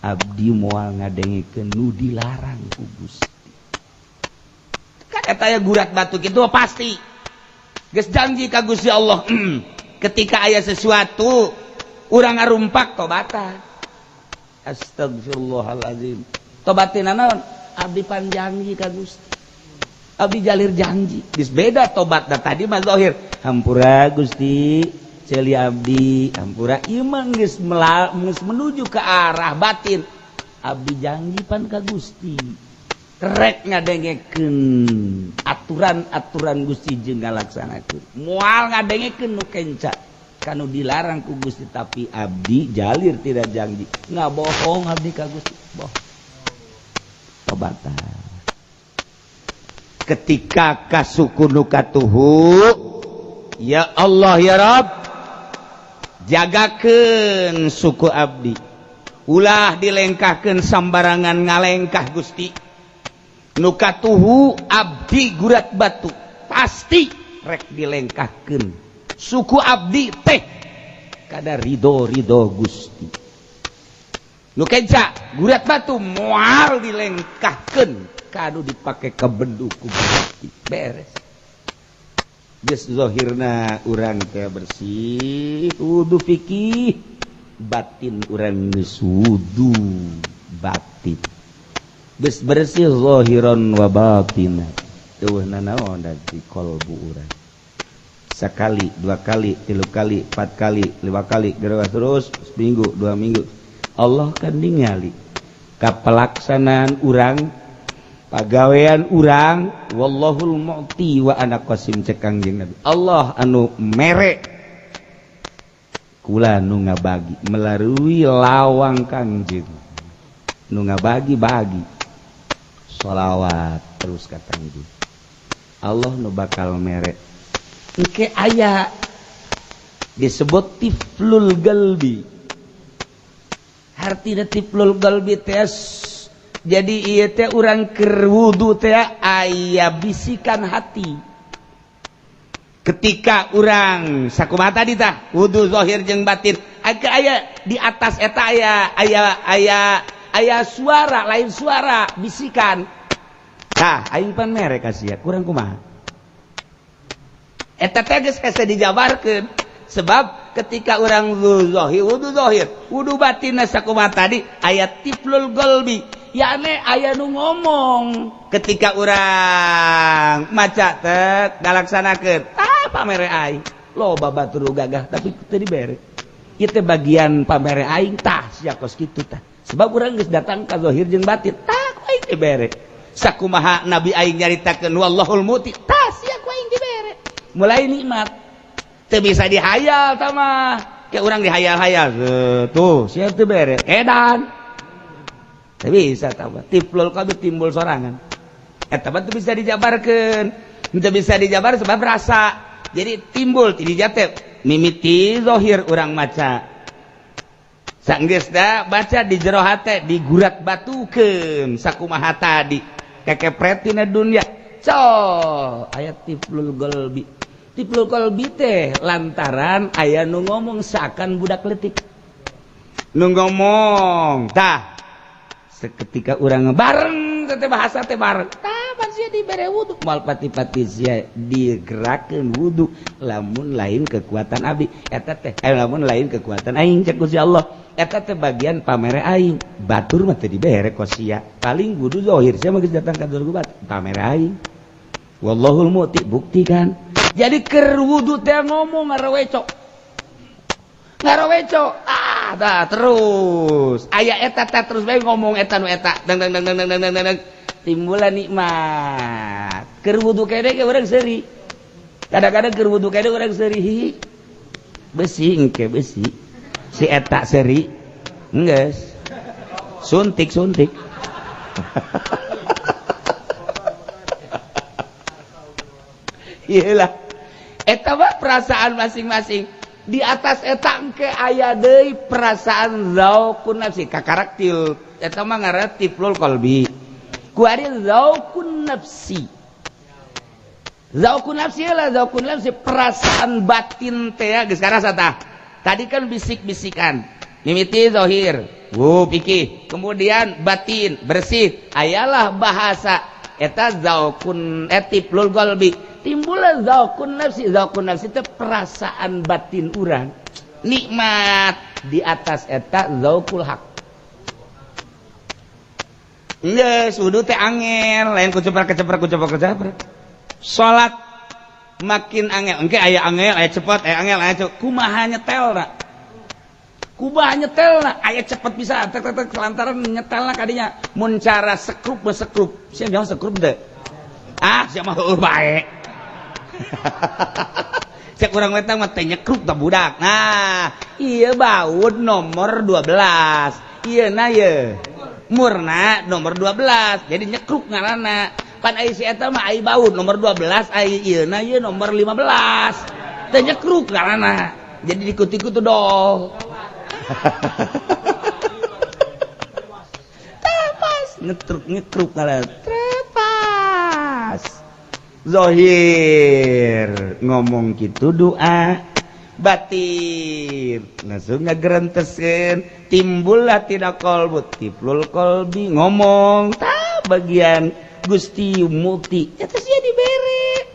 abdi moal ngadengekeun nu dilarang ku Gusti kan eta aya gurat batu kitu pasti geus janji ka Gusti Allah ketika aya sesuatu urang ngarumpak tobatan astagfirullahalazim tobatina naon abdi panjanji ka Gusti abdi jalir janji geus beda tobat da tadi mah zahir hampura Gusti ceuli abdi hampura ieu mah geus menuju ke arah batin abdi janji pan ka Gusti rek ngadengekeun aturan-aturan Gusti jeung ngalaksanakeun moal ngadengekeun nu kenca kanu dilarang ku Gusti tapi abdi jalir tidak janji ngabohong abdi ka Gusti boh tobatan ketika kasuku nu katuhu ya Allah ya Rabb jagakeun suku abdi ulah dilengkahkeun sambarangan ngalengkah Gusti nu katuhu abdi gurat batu pasti rek dilengkahkeun suku abdi teh kada ridho Gusti nu kenca gurat batu moal dilengkahkeun kanu dipake kebendu ku Gusti beres geus zahirna urang teh bersih wudu fikih batin urang geus wudu batin geus bersih zahiran wa batinan eueuhna naon di qalbu urang sakali dua kali tilu kali 4 kali 5 kali terus seminggu 2 minggu Allah kan ningali ka pelaksanaan urang pagawean urang wallahul mu'ti wa ana qasim cek Kangjeng Nabi Allah anu mere kula nu ngabagi melalui lawang Kangjeng nu ngabagi-bagi sholawat terus ka Kangjeng Allah nu bakal mere engke aya disebut tiflul galbi artina tiflul galbi teh jadi ieu teh urang keur wudu teh aya bisikan hati ketika urang sakumaha tadi tah wudu zahir jeung batin aya di atas eta aya suara lain suara bisikan tah aing pan mere ka sia kurang kumaha eta teh geus hese dijabarkeun sebab ketika urang wudu zahir wudu batinna sakumaha tadi aya tiflul qalbi yakni aya nu ngomong ketika urang maca teh ngalaksanakeun pamere aing loba batur gagah tapi teu dibere ieu teh bagian pamere aing tah sia kos kitu tah sebab urang geus datang ka zahir jeung batin tah ku aing dibere sakumaha nabi aing nyaritakeun wallahul muti tah sia ku aing dibere mulai nikmat teu bisa dihayal tah mah ke urang dihayal-hayal tuh sia teu bere edan teu bisa tah tiflul qalbi timbul sorangan eta mah teu bisa dijabarkeun teu bisa dijabar sebab rasa jadi timbul ti dinya teh mimiti zahir urang maca sanggeusna baca di jero hate digurat batukeun sakumaha tadi kekepretina dunya ayat tiplul qalbi teh lantaran aya nu ngomong seakan budak leutik nu ngomong tah seketika urang bareng teh bahasa teh bareng tah sia dibere wudu moal pati-pati sia digerakkeun wudu lamun lain kekuatan abdi eta teh lamun lain kekuatan aing cek Gusti Allah eta teh bagian pamere aing batur mah teu dibere ku sia paling wudu zahir sia mah geus datang ka durgubat pamere aing wallahul muti buktikan jadi keur wudu teh ngomong ngarawecok dah terus aya eta teh terus bae ngomong eta nu eta dang timbulan nikmat keur wudu kede ge urang seuri kadang-kadang keur wudu kede urang seuri besi engke besi si eta seuri enggeus suntik iyalah eta mah perasaan masing-masing di atas eta engke aya deui perasaan zauqun nafsi kakaraktil eta mah ngaranna tiplul qalbi ku ari zauqun nafsi perasaan batin teh geus karasa tah tadi kan bisik-bisikan mimiti zahir pikih kemudian batin bersih ayalah bahasa eta zauqun tiplul qalbi timbullah zauqun nafsi teh perasaan batin urang nikmat di atas eta zauqul haq geus wudu teh angel lain kuceprak salat makin angel engke aya angel aya cepet aya angel aya kumaha nyetelna aya cepet bisa tek lantaran nyetelna kadinya mun cara sekrup sia jangan sekrup teh sia mah heueuh bae cek urang eta mah teh nyekrup tah budak nah ieu baud nomor 12 ieu na ye murna nomor 12 jadi nyekruk ngaranna pan ai si eta mah ai baud nomor 12 ai ieu na ye nomor 15 teh nyekruk ngaranna jadi dikut-ikut tuh dong pas nyekruk ngaranna pas zahir ngomong gitu doa batin langsung ngagerenteskeun timbullah tina qalbu tiplul qalbi ngomong tah bagian Gusti Muti eta sia dibere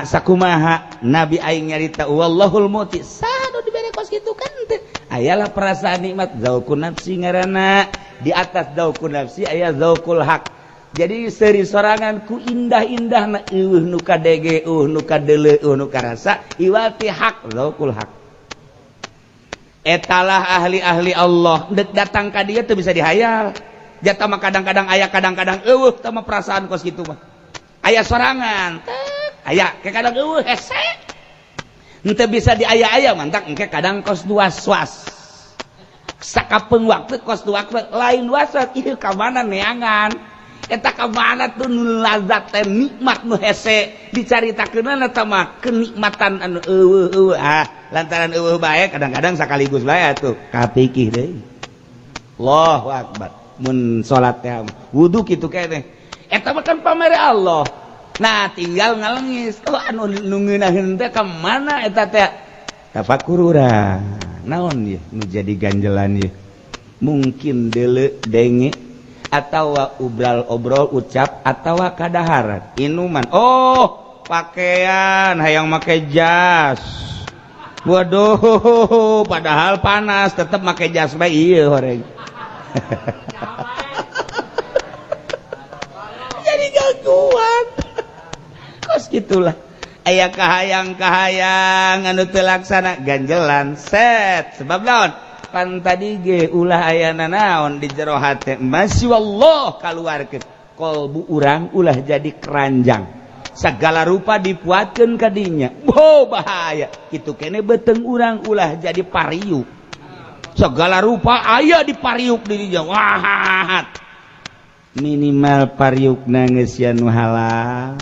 sakumaha nabi aing nyarita wallahul muti sanu dibere kos kitu kan teh ayalah perasaan nikmat zauqun nafsi ngaranna di atas zauqun nafsi aya zauqul haq jadi seuri sorangan ku indah-indahna nu kadege nu kadeuleu nu karasa iwati hak zauqul hak etalah ahli-ahli Allah dek datang ka dieu teu bisa dihayal jata mah kadang-kadang aya kadang-kadang eueuh teh mah perasaan kos kitu mah aya sorangan aya ke kadang eueuh hese henteu bisa diaya-aya mantak engke kadang kos was-was sakapeung waktu kos waktu lain was-was ieu ka mana neangan eta ka mana tuh nu lazat teh nikmat nu hese dicaritakeunna eta mah kenikmatan anu eueuh lantaran eueuh bae kadang-kadang sakaligus bae atuh kapikih deui Allahu akbar mun salat teh wudu kitu keneh eta mah kan pamere Allah nah tinggal ngalengis anu ngeunahkeun teh ka mana eta teh tafakur urang naon ieu nu jadi ganjelan ieu mungkin deuleu denge atawa ubral obrol ucap atawa kadaharan inuman pakaian hayang make jas waduh padahal panas tetep make jas bae ieu horeng jadi gangguan kos gitulah aya kahayang anu teu laksana ganjelan set sebab naon pan tadi ge ulah ayana naon di jero hate masyaallah kaluarkeun qalbu urang ulah jadi keranjang sagala rupa dipuatkeun ka dinya bahaya kitu keneh beuteung urang ulah jadi pariuk segala rupa aya di pariuk di dinya wahat minimal pariukna geus anu halal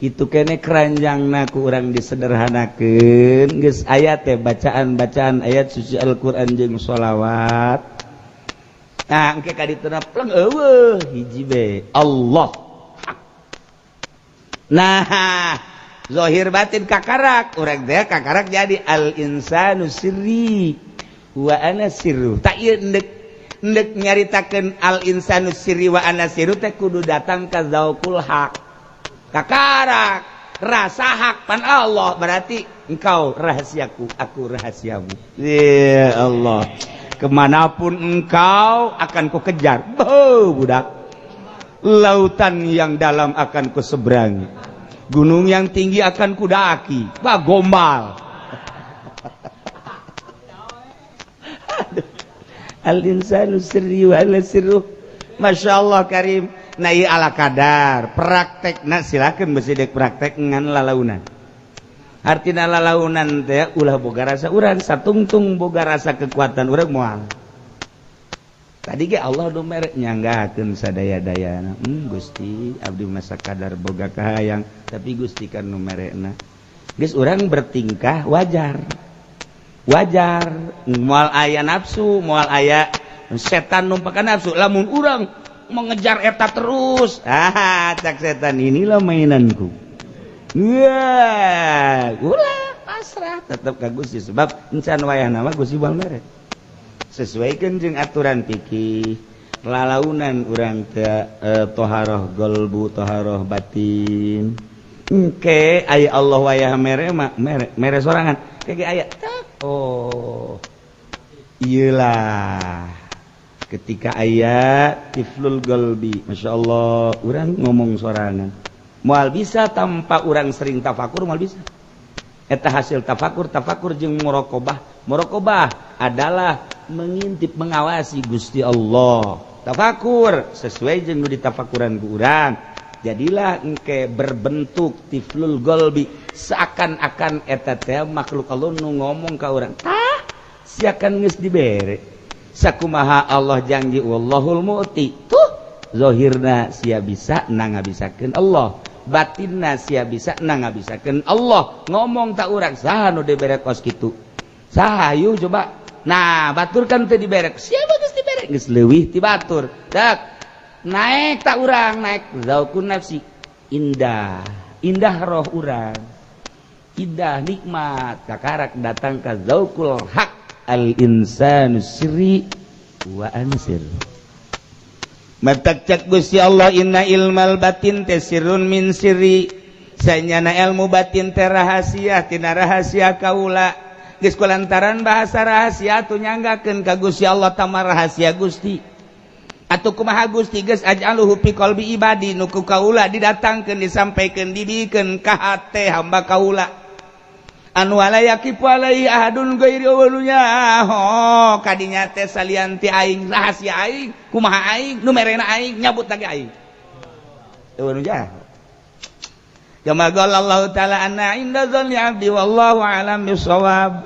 itu kene keranjangna ku urang disederhanakeun geus aya teh bacaan-bacaan ayat suci Al-Qur'an jeung sholawat. Nah engke ka dituna pleng eueuh hiji be Allah. Nah zahir batin kakarak urang teh kakarak jadi al insanu sirri wa ana sirru. Tak ieu endek nyaritakeun al insanu sirri wa ana sirru teh kudu datang ka zaukul haq. Kakarak rasa hak pan Allah berarti engkau rahasiaku, aku rahasiamu. Ya Allah, kemanapun engkau akan ku kejar. Budak, lautan yang dalam akan ku seberangi, gunung yang tinggi akan ku daki. Gombal. Al-insanu sirri wa ala sirruh. Masya Allah karim. Nai ala kadar praktek na silakan besidek praktek ngan lalaunan. Artina lalaunan teh ulah boga rasa urang satungtung boga rasa kekuatan urang moal. Tadi ge Allah do mere nyanggakeun sadaya-dayana. Gusti abdi masa kadar boga kahayang tapi Gusti kan nu merekna. Geus urang bertingkah wajar. Wajar moal aya nafsu, moal aya setan numpakan nafsu. Lamun urang mengejar eta terus, cak setan inilah mainanku. Ulah pasrah tetap ka Gusti sebab encan wayah nama Gusti moal mere. Sesuaikeun jeung aturan fikih lalaunan urang teh toharoh qalbu, toharoh batin. Engke aya Allah wayah mere mah mere sorangan. Kege aya oh. Iyalah ketika ayat tiflul qalbi, Masya Allah orang ngomong sorangan moal bisa tanpa orang sering tafakur moal bisa eta hasil tafakur jeung muraqabah adalah mengintip mengawasi Gusti Allah. Tafakur sesuai jeung nu ditafakuran ku urang jadilah engke berbentuk tiflul qalbi seakan-akan eta teh makhluk Allah nu ngomong ka urang siakan geus dibere sakumaha Allah janji wallahul mu'ti tuh zahirna sia bisa na ngabisakeun Allah, batinna sia bisa na ngabisakeun Allah. Ngomong tak urang saha nu dibere kos kitu saha ayo coba nah baturkan teu dibere siapa geus dibere geus leuwih ti batur dak naik tak urang naik zaukun nafsi indah roh urang indah nikmat kakarak datang ka zaukul haq al-insanu sirri wa ansir. Matak cak Gusti Allah inna ilmal batin tesirun min sirri. Sanyana ilmu batin teh rahasia tina rahasia kaula. Geus kulantaran bahasa rahasia tu nyanggakeun ka Gusti Allah tamah rahasia Gusti. Atuh kumaha Gusti geus aj'aluhu fi qalbi ibadi nu ku kaula didatangkeun disampaikeun dibikeun ka hate hamba kaula. Anu ala yakifu alaihi ahadun ghairi awlunya kadinya teh salian ti aing rahasia aing kumaha aing nu merena aing nyabut lagi aing eueuh jah kama qala Allah taala anna inda dzanni abdi wallahu a'lam bissawab.